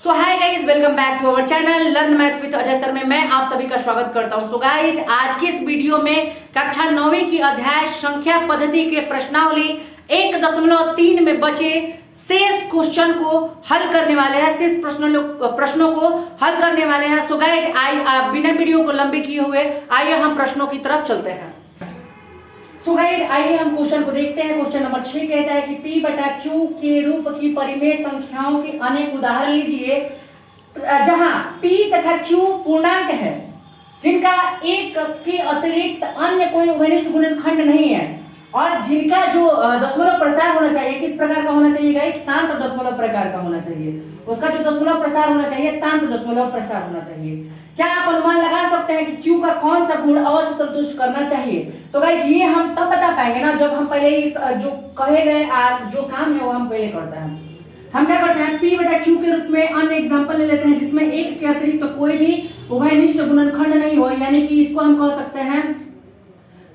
So hi guys, welcome back to our channel learn math with Ajay sir में मैं आप सभी का स्वागत करता हूं। सो गाइस, आज की इस वीडियो में कक्षा 9वीं की अध्याय संख्या पद्धति के प्रश्नावली 1.3 में बचे शेष क्वेश्चन को हल करने वाले हैं, शेष प्रश्नों को हल करने वाले हैं। सो गाइस, बिना वीडियो को लंबी किए हुए आइए हम प्रश्नों की तरफ चलते हैं। सो गाइस, आइए हम क्वेश्चन को देखते हैं। क्वेश्चन नंबर 6 कहता है कि P बटा Q के रूप की परिमेय संख्याओं के अनेक उदाहरण लीजिए जहां P तथा Q पूर्णांक है जिनका एक के अतिरिक्त अन्य कोई उभयनिष्ठ गुणनखंड नहीं है और जिनका जो दशमलव प्रसार होना चाहिए किस प्रकार का होना चाहिए गाइस? शांत दशमलव प्रकार का होना चाहिए। उसका जो दशमलव प्रसार होना चाहिए शांत दशमलव प्रसार होना चाहिए। क्या आप अनुमान लगा सकते हैं कि Q का कौन सा गुण अवश्य संतुष्ट करना चाहिए? तो गाइस, ये हम तब बता पाएंगे ना जब हम पहले इस जो कहे गए जो काम है वो हम पहले करते हैं। हम क्या करते हैं, P बटा Q के रूप में अन्य एग्जांपल ले लेते हैं जिसमें एक के अतिरिक्त तो कोई भी उभयनिष्ठ गुणनखंड नहीं हो, यानी कि इसको हम कह सकते हैं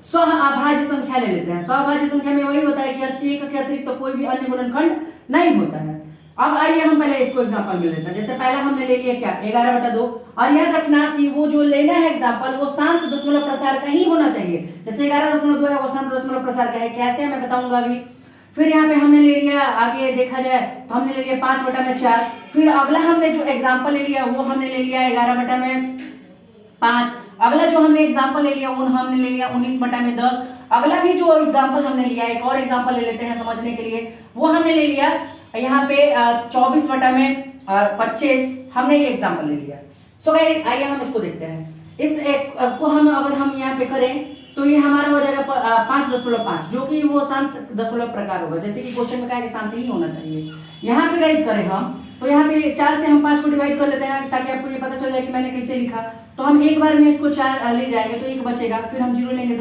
स्वअभाज्य संख्या ले लेते हैं। स्वअभाज्य संख्या में वही होता है कि एक के अतिरिक्त तो कोई भी अन्य गुणनखंड नहीं होता है। अब आइए हम पहले इसको एग्जांपल में लेते हैं। जैसे पहला हमने ले लिया क्या, 11/2, और याद रखना कि वो जो लेना है एग्जांपल वो शांत दशमलव प्रसार का ही होना चाहिए। जैसे 11.2 है वो शांत दशमलव प्रसार का है, कैसे मैं बताऊंगा अभी। फिर यहाँ पे हमने ले लिया, आगे देखा जाए तो हमने ले लिया 5/4। फिर अगला हमने जो एग्जाम्पल ले लिया वो हमने ले लिया 11/5। अगला जो हमने एग्जाम्पल ले लिया वो हमने ले लिया 19/10। अगला भी जो एग्जाम्पल हमने लिया, एक और एग्जाम्पल ले लेते हैं समझने के लिए, वो हमने ले लिया यहाँ पे 24/25 हमने ये एग्जाम्पल ले लिया। सो गाइस, आइए हम इसको देखते हैं। इस एक को हम अगर हम यहाँ पे करें तो ये हमारा हो जाएगा 5.5 जो कि वो शांत दशमलव प्रकार होगा, जैसे कि क्वेश्चन में कहा है कि शांत ही होना चाहिए। यहाँ पे गाइस करें हम तो यहाँ पे 4 से हम 5 को डिवाइड कर लेते हैं ताकि आपको ये पता चल जाए कि मैंने कैसे लिखा। तो हम एक बार में इसको 4 ले जाएंगे तो 1 बचेगा, फिर हम 0 लेंगे,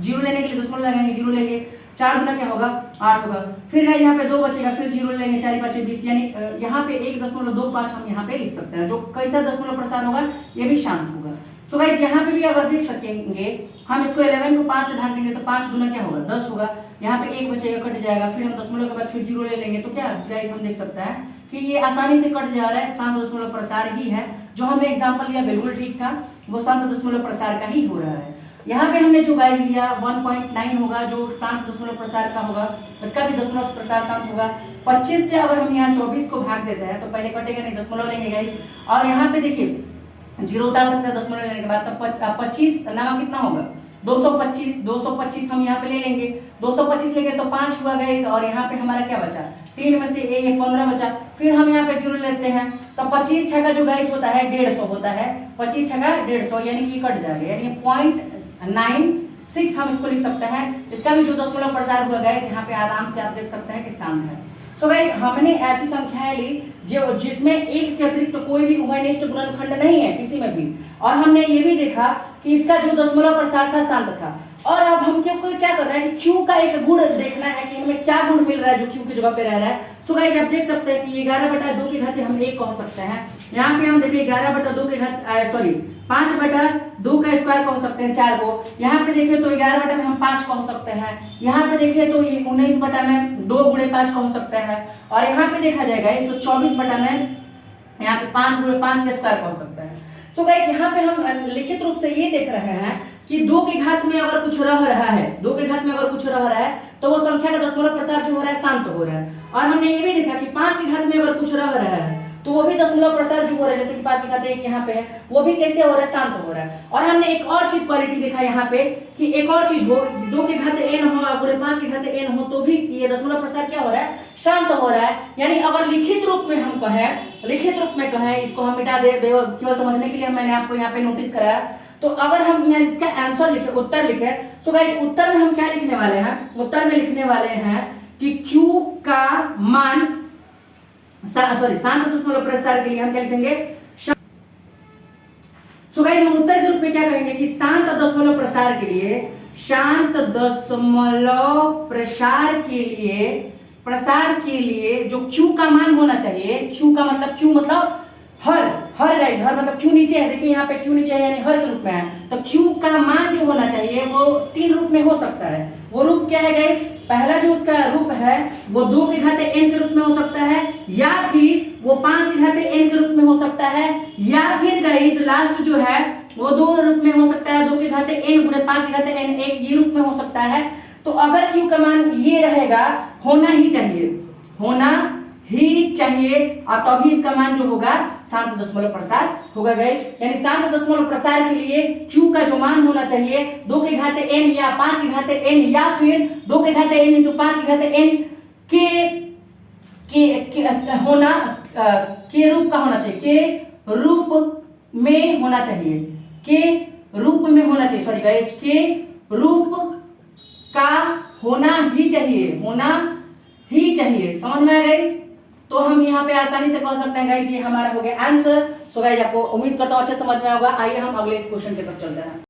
0 लेने के लिए दशमलव लगाएंगे, 0 लेंगे, 4 गुना क्या होगा 8 होगा। फिर गाइस यहाँ पे 2 बचेगा, फिर 0 लेंगे, 4 5 20, यानी यहाँ पे 1.25 हम यहाँ पे लिख सकते हैं। जो कैसा दशमलव प्रसार होगा ये भी शांत होगा। सो गाइस, यहाँ पे भी अगर देख सकेंगे हम इसको 11 को 5 से भाग देंगे तो 5 गुना क्या होगा 10 होगा। यहाँ पे 1 बचेगा, कट जाएगा, फिर हम दशमलव के बाद फिर 0 ले लेंगे तो क्या गाइस हम देख सकते हैं कि ये आसानी से कट जा रहा है, शांत दशमलव प्रसार ही है। जो हमने एग्जांपल लिया बिल्कुल ठीक था, वो शांत दशमलव प्रसार का ही हो रहा है। यहाँ पे हमने जो गाइस लिया 1.9 होगा जो शांत दशमलव प्रसार का होगा, इसका भी दशमलव प्रसार शांत होगा। 25 से अगर हम यहाँ 24 को भाग देते हैं तो पहले कटेगा नहीं, दशमलव लेंगे गाइस, और यहाँ पे देखिए 0 उतार सकते हैं दशमलव लेने के बाद, तो 25 नामा कितना होगा 225 हम यहाँ पे ले लेंगे। 225 लेंगे तो 5 हुआ गाइस, और यहाँ पे हमारा क्या बचा 3 में से ये 15 बचा। फिर हम यहाँ पे 0 लेते हैं तो 25 छका जो गाइस होता है 150 होता है, 25 छका 150 यानी कि कट जाएगा, यानी 0.96 हम इसको लिख सकते हैं। इसका भी जो दशमलव प्रसार हुआ गाइस यहाँ पे आराम से आप देख सकते हैं कि शांत है। सो गाइस, हमने ऐसी संख्याएं ली जो जिसमें एक के अतिरिक्त तो कोई भी उभयनिष्ठ गुणनखंड नहीं है किसी में भी, और हमने ये भी देखा कि इसका जो दशमलव प्रसार था शांत था। और अब हम क्या करना है कि Q का एक गुण देखना है कि इनमें क्या गुण मिल रहा है जो Q की जगह पे रह रहा है। सो गाइस, आप देख सकते हैं कि 11/2 की घात हम 1 कह सकते हैं। यहाँ पे हम देखिए 11/2 की घात 5/2 का स्क्वायर कह सकते हैं 4 को। यहाँ पे देखिए तो 11 में हम 5 कह सकते हैं। यहाँ पे देखिए तो ये 19 में 2 गुणे 5 कह सकते हैं, और यहाँ पे देखा जाएगा तो 24 में यहाँ पे 5 गुणे 5 का स्क्वायर कह सकते हैं। सो गाइस, यहाँ पे हम लिखित रूप से ये देख रहे हैं कि 2 की घात में अगर कुछ रह रहा है, 2 की घात में अगर कुछ रह रहा है तो वो संख्या का दशमलव प्रसार जो हो रहा है शांत हो रहा है। और हमने ये भी देखा कि 5 की घात में अगर कुछ रह रहा है तो वो भी दशमलव प्रसार जो हो रहा है, जैसे कि 5 की घात 1 यहाँ पे है, वो भी कैसे हो रहा है शांत हो रहा है। और हमने एक और चीज क्वालिटी देखा यहाँ पे कि एक और चीज हो 2 की घात n हो गुणे 5 की घात n हो तो भी ये दशमलव प्रसार क्या हो रहा है शांत हो रहा है। यानी अगर लिखित रूप में हम कहें इसको हम मिटा दे केवल समझने के लिए मैंने आपको यहाँ पे नोटिस कराया। तो अगर हम यहाँ इसका आंसर लिखे, उत्तर लिखे, तो गाइस उत्तर में हम क्या लिखने वाले हैं, उत्तर में लिखने वाले हैं कि Q का मान शांत दशमलव प्रसार के लिए हम क्या लिखेंगे। सो गाइस, हम उत्तर के रूप में क्या कहेंगे कि शांत दशमलव प्रसार के लिए जो Q का मान होना चाहिए, Q का मतलब Q मतलब हर गाइस, हर मतलब Q नीचे है, देखिए यहाँ पे Q नीचे है यानी हर के रूप में है, तो Q का मान जो होना चाहिए वो 3 रूप में हो सकता है। वो रूप क्या है गाइस, पहला जो उसका रूप है वो 2 की घात n के रूप में हो सकता है, या फिर वो 5 की घात घाते n के रूप में हो सकता है, या फिर गाइस लास्ट जो है वो 2 रूप में हो सकता है, 2 के घाते n गुणे 5 के घाते n 1 ये रूप में हो सकता है। तो अगर q का मान ये रहेगा, होना ही चाहिए और तभी इसका मान जो होगा शांत दशमलव प्रसार होगा गाइस। यानी शांत दशमलव प्रसार के लिए q का जो मान होना चाहिए 2 के घाते n या 5 के घाते n या फिर 2 के घाते n इंटू 5 के घाते n के रूप का होना चाहिए, के रूप में होना चाहिए, के रूप में होना चाहिए, सॉरी गाइस, के रूप का होना ही चाहिए, समझ में आया गाइस। तो हम यहाँ पे आसानी से कह सकते हैं गाइस ये हमारा हो गया आंसर। सो गाइस आपको उम्मीद करता हूँ अच्छे समझ में होगा। आइए हम अगले क्वेश्चन की तरफ चलते हैं।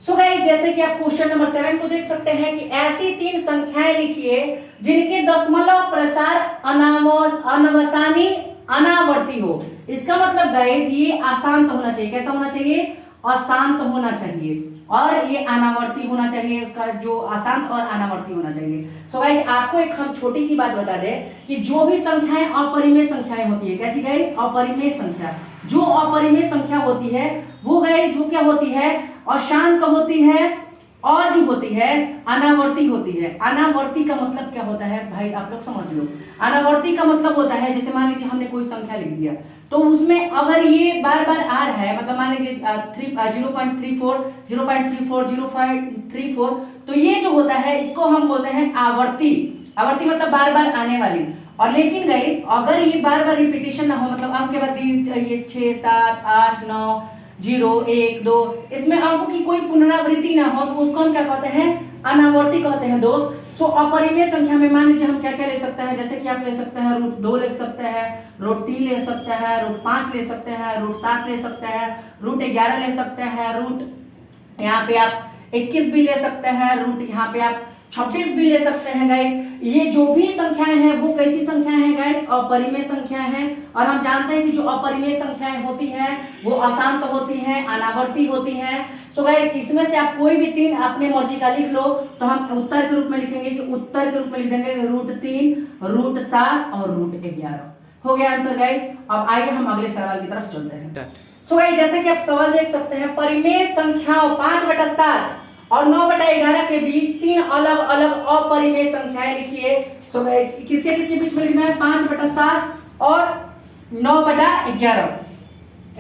सो गाइस जैसे कि आप क्वेश्चन नंबर 7 को देख सकते हैं कि ऐसी 3 संख्याएं लिखिए जिनके दशमलव प्रसार अनावसानी अनावर्ती हो। इसका मतलब गाइस ये अशांत होना चाहिए, कैसा होना चाहिए, अशांत होना चाहिए, और ये अनावर्ती होना चाहिए, उसका जो अशांत और अनावर्ती होना चाहिए। सो गाइस आपको एक हम छोटी सी बात बता दें कि जो भी संख्याएं अपरिमेय संख्याएं होती है, कैसी गाइस, अपरिमेय संख्या, जो अपरिमेय संख्या होती है वो गाइस वो क्या होती है, अशांत होती है, और जो होती है अनावर्ती होती है। अनावर्ती का मतलब क्या होता है भाई, आप लोग समझ लो। अनावर्ती का मतलब होता है जैसे मान लीजिए हमने कोई संख्या लिख दिया, तो उसमें अगर ये बार बार आ रहा है, मतलब मान लीजिए 0.34 0.34 0.34, तो ये जो होता है इसको हम बोलते हैं आवर्ती। आवर्ती मतलब बार बार आने वाली। और लेकिन गाइस अगर ये बार बार रिपीटेशन ना हो, मतलब अंक के बाद ये 6 7 8 9 0 1 2, इसमें अंकों की कोई पुनरावृत्ति ना हो, तो उसको हम क्या कहते हैं, अनावर्ती कहते हैं दोस्त। सो अपरिमेय संख्या में मान लीजिए हम क्या क्या ले सकते हैं, जैसे कि आप ले सकते हैं √2 ले सकते हैं, √3 ले सकते हैं, √5 ले सकते हैं, √7 ले सकते हैं, √11 ले सकते हैं, यहाँ पे आप 21 भी ले सकते हैं, यहाँ पे आप 26 भी ले सकते हैं गाइस। ये जो भी संख्याएं हैं वो कैसी संख्याएं हैं गाइस, अपरिमेय संख्याएं हैं। और हम जानते हैं कि जो अपरिमेय संख्याएं होती हैं वो अशांत होती हैं, अनावर्ती होती हैं। तो गाइस इसमें से आप कोई भी 3 अपने मर्जी का लिख लो, तो हम उत्तर के रूप में लिखेंगे कि उत्तर के रूप में लिख देंगे √3 √7 और √11। हो गया आंसर गाइस। अब आइए हम अगले सवाल की तरफ चलते हैं। सो गाइस जैसे कि आप सवाल देख सकते हैं, परिमेय संख्याओं 5/7 और 9/11 के बीच 3 अलग अलग अपरिमेय संख्याएं लिखिए। तो किसके किसके बीच में लिखना है, 5/7 और 9/11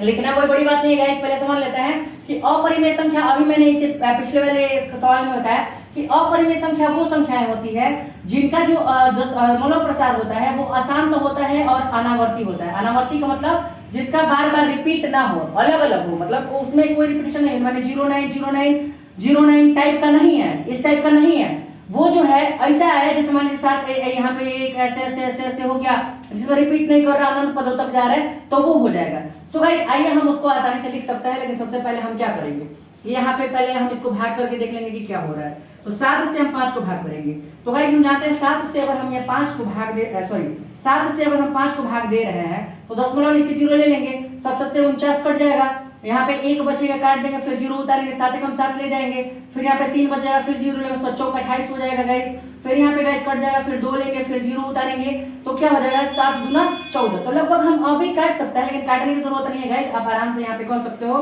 लिखना कोई बड़ी बात नहीं है गाइस। पहले समझ लेते हैं कि अपरिमेय संख्या, अभी मैंने इसे पिछले वाले सवाल में बताया कि अपरिमेय संख्या वो संख्याएं होती है जिनका जो दशमलव प्रसार होता है वो अशांत होता है और अनावर्ती होता है। अनावर्ती का मतलब जिसका बार बार रिपीट ना हो, अलग अलग हो, मतलब उसमें कोई रिपीटेशन नहीं, माने 09 टाइप का नहीं है, इस टाइप का नहीं है। वो जो है ऐसा है जैसे मान लीजिए 7 यहाँ पे एक ऐसे हो गया, जिसमें रिपीट नहीं कर रहा, अनंत पदों तक जा रहा है, तो वो हो जाएगा। सो गाइस आइए हम उसको आसानी से लिख सकते हैं, लेकिन सबसे पहले हम क्या करेंगे, यहाँ पे पहले हम इसको भाग करके देख लेंगे कि क्या हो रहा है। तो 7 से हम 5 को भाग करेंगे। तो गाइस हम जानते हैं 7 से अगर हम ये 5 को भाग दे 7 से अगर हम 5 को भाग दे रहे हैं तो दशमलव लिख के 0 ले लेंगे, 7 से 49 कट जाएगा, यहाँ पे 1 बचेगा, काट देंगे, फिर 0 उतारेंगे, 7 एकम 7 ले जाएंगे, फिर यहाँ पे 3 बच जाएगा, फिर 0 लेंगे, 7 चौक 28 हो जाएगा गाइस। फिर यहाँ पे गाइस कट जाएगा, फिर 2 लेंगे, फिर 0 उतारेंगे, तो क्या हो जाएगा 7 गुना 14। तो लगभग हम अभी काट सकते हैं, लेकिन काटने की जरूरत नहीं है गाइस, आप आराम से यहाँ पे कर सकते हो।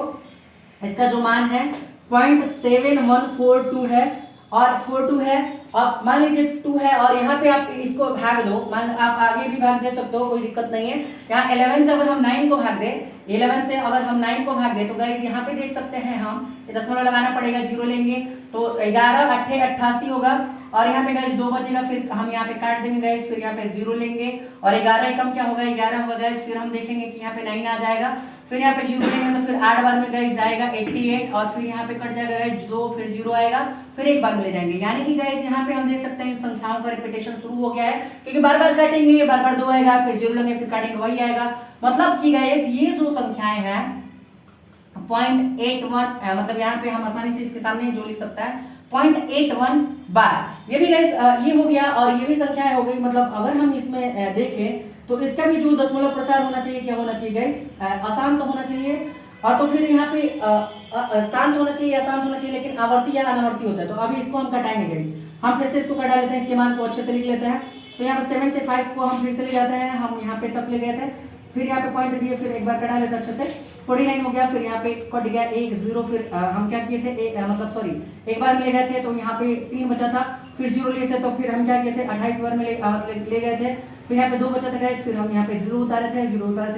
इसका जो मान है 0.7142 है और 42 है, अब मान लीजिए 2 है, और यहाँ पे आप इसको भाग दो, मान आप आगे भी भाग दे सकते हो, कोई दिक्कत नहीं है। यहाँ 11 से अगर हम 9 को भाग दे, 11 से अगर हम 9 को भाग दे, तो गाइस यहाँ पे देख सकते हैं हम दशमलव लगाना पड़ेगा, 0 लेंगे तो 11 8 88 होगा, और यहाँ पे गाइस 2 बचेगा, फिर हम यहाँ पे काट देंगे गाइस, फिर यहाँ पे 0 लेंगे, और 11 एकम क्या होगा 11 होगा गाइस। फिर हम देखेंगे कि यहाँ पे 9 आ जाएगा, फिर यहाँ पे 0 लेंगे तो फिर 8 बार में गाइस जाएगा 88, और फिर यहाँ पे कट जाएगा गाइस 2, फिर 0 आएगा, फिर एक बार में ले जाएंगे। यानी कि गाइस यहाँ पे हम देख सकते हैं संख्याओं का रिपीटेशन शुरू हो गया है, क्योंकि बार बार काटेंगे, बार बार 2 आएगा, फिर 0 लेंगे, फिर काटेंगे, वही आएगा। मतलब कि गाइस ये जो संख्याएं हैं 0.81, मतलब यहाँ पे हम आसानी से इसके सामने जो लिख सकता है 0.81 बार, ये भी गाइस ये हो गया, और ये भी संख्याएं हो गई। मतलब अगर हम इसमें देखें तो इसका भी जो दशमलव प्रसार होना चाहिए, क्या होना चाहिए गाइस, अशांत होना चाहिए, और तो फिर यहाँ पे शांत होना चाहिए, अशांत होना चाहिए, लेकिन आवर्ती या अनावर्ती होता है। तो अभी इसको हम कटाएंगे गाइस, हम फिर से इसको कटा लेते हैं, इसके मान को अच्छे से लिख लेते हैं। तो यहाँ पे 7 से 5 को हम फिर से ले जाते हैं, हम यहाँ पे तक ले गए थे, फिर यहाँ पे पॉइंट दिए, फिर एक बार कटा लेते अच्छे से, 49 हो गया, फिर यहाँ पे कट गया 1 0, फिर हम क्या किए थे मतलब सॉरी एक बार में ले गए थे तो यहाँ पे 3 बचा था, फिर 0 लिए थे तो फिर हम क्या किए थे 28 बार में मतलब ले गए थे, फिर यहाँ पे 2 बचा था गाइस, फिर हम यहाँ पे 0 उतारे थे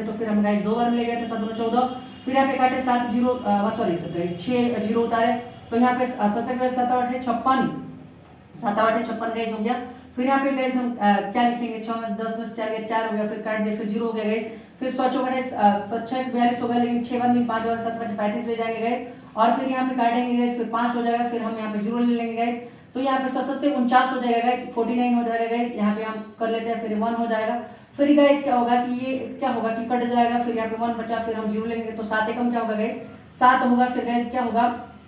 तो फिर हम गाइस 2 बार में ले गए थे 7 2 14, फिर यहाँ पे काटे 7 0 सॉरी 6 0 उतारे तो यहाँ पे 7 7 8 56 7 8 56 गाइस हो गया। फिर यहाँ पे गाइस हम क्या लिखेंगे 6 में 10 में 4 गया 4 हो गया, फिर काट दिया, फिर 0 हो गया गाइस, फिर 100 चौकड़े 6 42 हो गया, लेकिन 6 बार नहीं 5 और 7 5 35 ले जाएंगे गाइस, और फिर यहाँ पे काटेंगे गाइस, फिर 5 हो जाएगा, फिर हम यहाँ पे 0 ले लेंगे गाइस, तो यहाँ पे 7 से 49 हो जाएगा गाइस, 49 हो जाएगा गाइस, यहाँ पे हम कर लेते हैं, फिर 1 हो जाएगा, फिर गाइस क्या होगा कि ये क्या होगा कि कट जाएगा, फिर यहाँ पे 1 बचा, फिर हम 0 लेंगे तो 7 एकम क्या होगा गाइस 7 होगा, फिर गाइस क्या होगा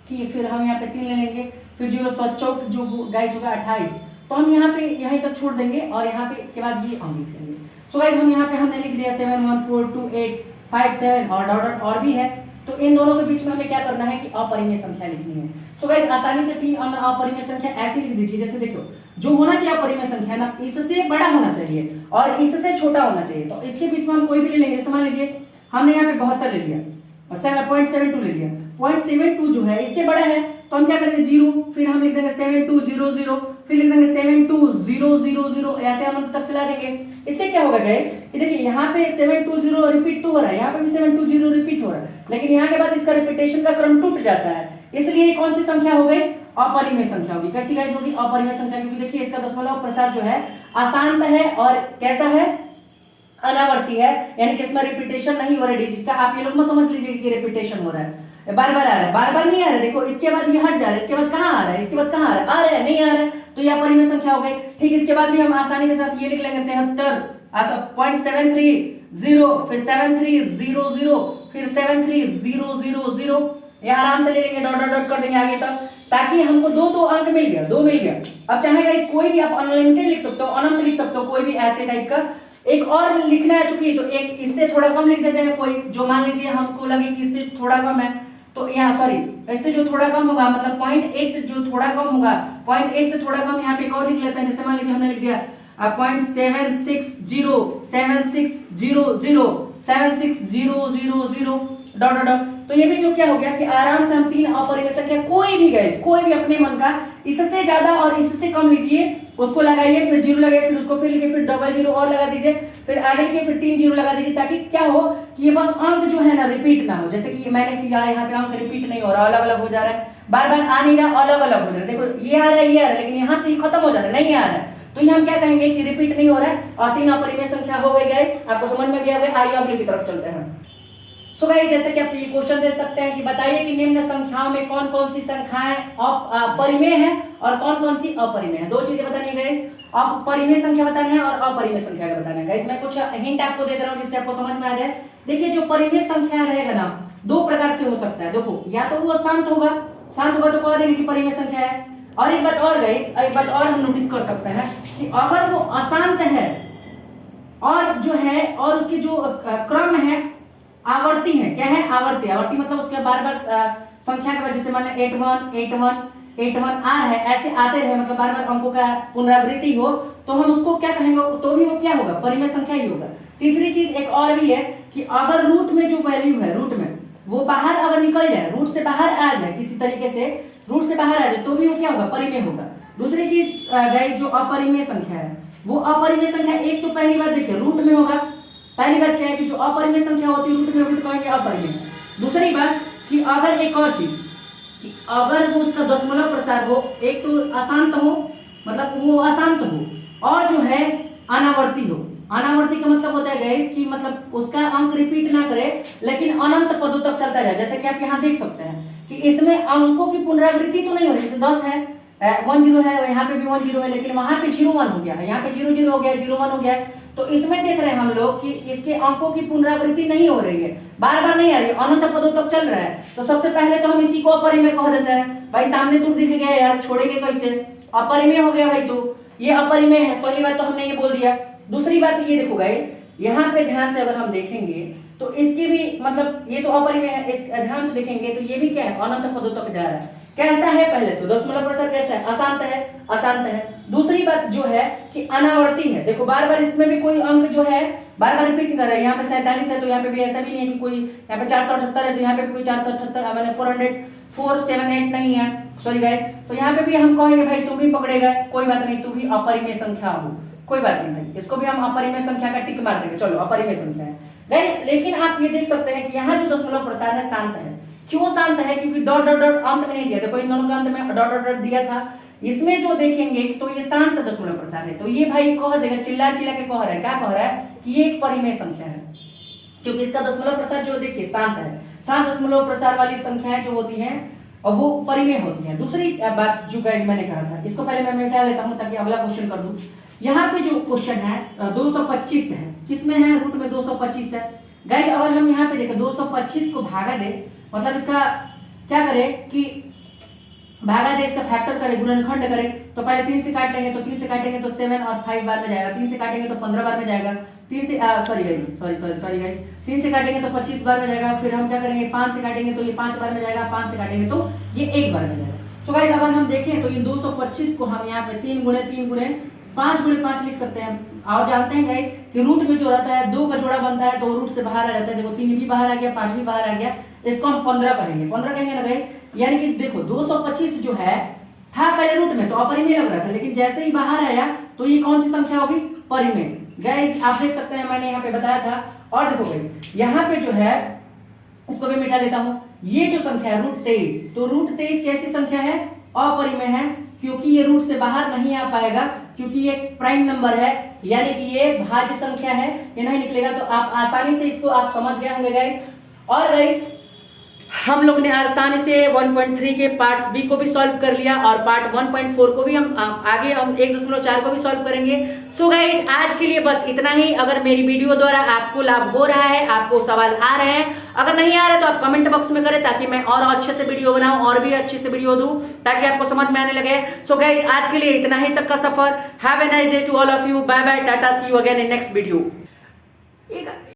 कि फिर हम यहाँ पे 3 ले लेंगे, फिर 0 7 जो गाइस होगा 28, तो हम यहाँ पे यहीं तक छोड़ देंगे और यहाँ पे के बाद ये हम लिख लेंगे। सो गाइस हम यहाँ पे हमने लिख दिया 7 1 4 2 8 5 7 और डॉट और भी है, तो इन दोनों के बीच में हमें क्या करना है कि अपरिमेय संख्या लिखनी है। सो गाइस आसानी से 3 अपरिमेय संख्या ऐसे लिख दीजिए, जैसे देखो जो होना चाहिए अपरिमेय संख्या ना इससे बड़ा होना चाहिए और इससे छोटा होना चाहिए, तो इसके बीच में हम कोई भी ले लेंगे, जैसे मान लीजिए हमने यहाँ पे 72 ले लिया और 7.72 ले लिया, 0.72 जो है इससे बड़ा है तो हम क्या करेंगे 0, फिर हम लिख देंगे 7200, फिर लिख देंगे 72000, ऐसे हम अंत तक चला देंगे। इससे क्या होगा गाइस कि देखिए यहाँ पे 720 रिपीट तो हो रहा है, यहाँ पे भी 720 रिपीट हो रहा है, लेकिन यहाँ के बाद इसका रिपीटेशन का क्रम टूट जाता है, इसलिए कौन सी संख्या हो गई अपरिमेय संख्या होगी। कैसी गाइस होगी अपरिमेय संख्या, क्योंकि देखिए इसका दशमलव प्रसार जो है अशांत है और कैसा है अनावर्ती है, यानी कि इसमें रिपीटेशन नहीं हो रहा है डिजिट का, आप ये लोग मत समझ लीजिए कि रिपीटेशन हो रहा है, बार बार आ रहा है, बार बार नहीं आ रहा है, देखो इसके बाद ये हट जा रहा है, इसके बाद कहाँ आ रहा है, इसके बाद कहाँ आ रहा है नहीं आ रहा है, तो ये अपरिमेय संख्या हो गई। ठीक इसके बाद भी हम आसानी के साथ ये लिख लेंगे 73.730, फिर 7300, फिर 73000, ये आराम से ले लेंगे, डॉट डॉट डॉट कर देंगे आगे तक, ताकि हमको दो अंक मिल गया, 2 मिल गया। अब चाहेगा कोई भी आप अनलिमिटेड लिख सकते हो, अनंत लिख सकते हो, कोई भी ऐसे टाइप का एक और लिखना है, चूंकि तो एक इससे थोड़ा कम लिख देते हैं, कोई जो मान लीजिए हमको लगे कि इससे थोड़ा कम है तो यहाँ सॉरी इससे जो थोड़ा कम होगा मतलब 0.8 से जो थोड़ा कम होगा 0.8 से थोड़ा कम, यहाँ पे एक और लिख लेते हैं, जैसे मान लीजिए हमने लिख दिया 0.760 डॉट डॉट डॉट, तो ये भी जो क्या हो गया कि आराम से हम 3 अपरिमेय संख्या कोई भी गए कोई भी अपने मन का इससे ज्यादा और इससे कम लीजिए, उसको लगाइए, फिर 0 लगाइए, फिर उसको फिर लिखिए, फिर डबल 0 और लगा दीजिए, फिर आगे लिखिए, फिर 3 0 लगा दीजिए, ताकि क्या हो कि ये बस अंक जो है ना रिपीट ना हो, जैसे कि मैंने किया यहाँ पे अंक रिपीट नहीं हो रहा, अलग अलग हो जा रहा है, बार बार आ नहीं रहा, अलग अलग हो जा रहा है, देखो ये आ रहा है ये आ रहा है, लेकिन यहाँ से खत्म हो जा रहा है, नहीं आ रहा है, तो ये हम क्या कहेंगे कि रिपीट नहीं हो रहा है और 3 अपरिमेय संख्या हो गई गाइस, आपको समझ में भी आ गई। आइए अगली की तरफ चलते हैं। सो गाइस जैसे कि आप ये क्वेश्चन दे सकते हैं कि बताइए कि निम्न संख्याओं में कौन कौन सी संख्याएं परिमेय है और कौन कौन सी अपरिमेय है, 2 चीजें बतानी है गाइस, परिमेय संख्या बताना है और अपरिमेय संख्या का बताना है गाइस। मैं कुछ हिंट आपको दे रहा हूं जिससे आपको समझ में आ जाए। देखिए जो परिमेय संख्या रहेगा ना 2 प्रकार से हो सकता है, देखो या तो वो शांत होगा तो कह देंगे कि परिमेय संख्या है, और एक बात और गाइस, एक बात और हम नोटिस कर सकते हैं कि अगर वो अशांत है और जो है और उसकी जो क्रम है आवर्ती है, क्या है आवर्ती, आवर्ती मतलब उसके बार बार संख्या के बाद, जैसे मान लें 81 आ रहा है, ऐसे आते रहे, मतलब बार बार अंकों का पुनरावृत्ति हो, तो हम उसको क्या कहेंगे, तो भी वो क्या होगा परिमेय संख्या ही होगा। तीसरी चीज एक और भी है कि अगर रूट में जो वैल्यू है, रूट में वो बाहर अगर निकल जाए, रूट से बाहर आ जाए, किसी तरीके से रूट से बाहर आ जाए, तो भी वो क्या होगा परिमेय होगा। दूसरी चीज गई जो अपरिमेय संख्या है, वो अपरिमेय संख्या एक तो पहली बात देखिए रूट में होगा, पहली बात क्या है कि जो अपरिमेय संख्या होती है रूट में होगी तो कहेंगे अपरिमेय। दूसरी बात कि अगर एक और चीज कि अगर वो उसका दशमलव प्रसार हो, एक तो अशांत हो, मतलब वो अशांत हो, और जो है अनावर्ती हो। अनावर्ती का मतलब होता है गाइस कि मतलब उसका अंक रिपीट ना करे लेकिन अनंत पदों तक चलता रहे, जैसे कि आप यहाँ देख सकते हैं कि इसमें अंकों की पुनरावृत्ति तो नहीं हो रही, जैसे 10 है 1 0 है, यहाँ पे भी 1 0 है, लेकिन वहां पे 0 1 हो गया, यहाँ पे 0 0 हो गया, 0 1 हो गया, तो इसमें देख रहे हैं हम लोग कि इसके अंकों की पुनरावृत्ति नहीं हो रही है, बार बार नहीं आ रही है, अनंत पदों तक चल रहा है। तो सबसे पहले तो हम इसी को अपरिमेय कह देते हैं, भाई सामने तो दिख गया यार, छोड़ेंगे कैसे, अपरिमेय हो गया भाई, तो ये अपरिमेय है, पहली बात तो हमने ये बोल दिया। दूसरी बात ये देखो गाइस, यहाँ पे ध्यान से अगर हम देखेंगे तो इसके भी मतलब ये तो अपरिमेय है, इस ध्यान से देखेंगे तो ये भी क्या है अनंत पदों तक जा रहा है, कैसा है, पहले तो दशमलव प्रसार कैसा है, अशांत है, अशांत है। दूसरी बात जो है कि अनावर्ती है, देखो बार बार इसमें भी कोई अंक जो है बार बार रिपीट नहीं कर रहा है। यहाँ पे 47 है तो यहाँ पे भी ऐसा भी नहीं है कि कोई यहाँ पे 478 है तो यहाँ पे भी कोई 478 मैंने 478 नहीं है, सॉरी गाइस। तो यहाँ पे भी हम कहेंगे भाई तुम भी पकड़े गए, कोई बात नहीं, तुम भी अपरिमेय संख्या हो, कोई बात नहीं भाई, इसको भी हम अपरिमेय संख्या का टिक मार देंगे, चलो अपरिमेय संख्या है गाइस। लेकिन आप ये देख सकते हैं कि यहाँ जो दशमलव प्रसार है शांत है। क्यों शांत है? क्योंकि डॉट डॉट डॉट अंत में नहीं दिया था, कोई दोनों के अंत में डॉट डॉट डॉट दिया था। इसमें जो देखेंगे तो ये शांत दशमलव प्रसार है, तो ये भाई कह देगा, चिल्ला चिल्ला के कह रहा है, क्या कह रहा है कि ये एक परिमेय संख्या है, क्योंकि इसका दशमलव प्रसार जो देखिए शांत है। शांत दशमलव प्रसार वाली संख्याएं जो होती हैं और वो परिमेय होती हैं। दूसरी बात जो गाइस मैंने कहा था, इसको पहले मैं मिटा लेता हूं ताकि अगला क्वेश्चन कर दूं। यहाँ पे जो क्वेश्चन है 225 है, किसमें है, रूट में 225 है गाइस। अगर हम यहाँ पे देखें 225 को भागा दे, मतलब इसका क्या करें कि भागा दे, इसका फैक्टर करें, गुणनखंड करें, तो पहले 3 से काट लेंगे, तो 3 से काटेंगे तो 7 और 5 बार में जाएगा, 3 से काटेंगे तो 15 बार में जाएगा, 3 से सॉरी गाइस 3 से काटेंगे तो 25 बार में जाएगा। फिर हम क्या करेंगे, 5 से काटेंगे तो ये 5 बार में जाएगा, 5 से काटेंगे तो ये 1 बार में जाएगा। तो गाइस अगर हम देखें तो ये 225 को हम यहाँ पे 3 गुणे 5 गुणे 5 लिख सकते हैं। और जानते हैं गाइस कि रूट में जो रहता है 2 का जोड़ा बनता है तो रूट से बाहर आ जाता है। देखो 3 भी बाहर आ गया, 5 भी बाहर आ गया, इसको हम 15 कहेंगे, 15 कहेंगे ना गाइस। यानी कि देखो 225 जो है था पहले रूट में तो अपरिमेय लग रहा था, लेकिन जैसे ही बाहर आया तो ये कौन सी संख्या होगी, परिमेय। गाइस आप देख सकते हैं मैंने यहाँ पे बताया था। और देखो गाइस यहाँ पे जो है इसको भी मिटा लेता हूँ, ये जो संख्या है रूट 23, तो रूट 23 कैसी संख्या है, अपरिमेय है, क्योंकि ये रूट से बाहर नहीं आ पाएगा, क्योंकि ये प्राइम नंबर है, यानी कि ये भाज्य संख्या है, ये नहीं निकलेगा। तो आप आसानी से इसको आप समझ गए होंगे गाइस। और गाइस हम लोग ने आसानी से 1.3 के पार्ट्स बी को भी सॉल्व कर लिया और पार्ट 1.4 को भी हम आगे हम 1.4 को भी सॉल्व करेंगे। सो गाइज आज के लिए बस इतना ही। अगर मेरी वीडियो द्वारा आपको लाभ हो रहा है, आपको सवाल आ रहे हैं, अगर नहीं आ रहा तो आप कमेंट बॉक्स में करें ताकि मैं और अच्छे से वीडियो बनाऊं और भी अच्छे से वीडियो दूं ताकि आपको समझ में आने लगे। सो गाइज आज के लिए इतना ही तक का सफर। Have a nice day to all of you. Bye bye, tata, see you again in next video.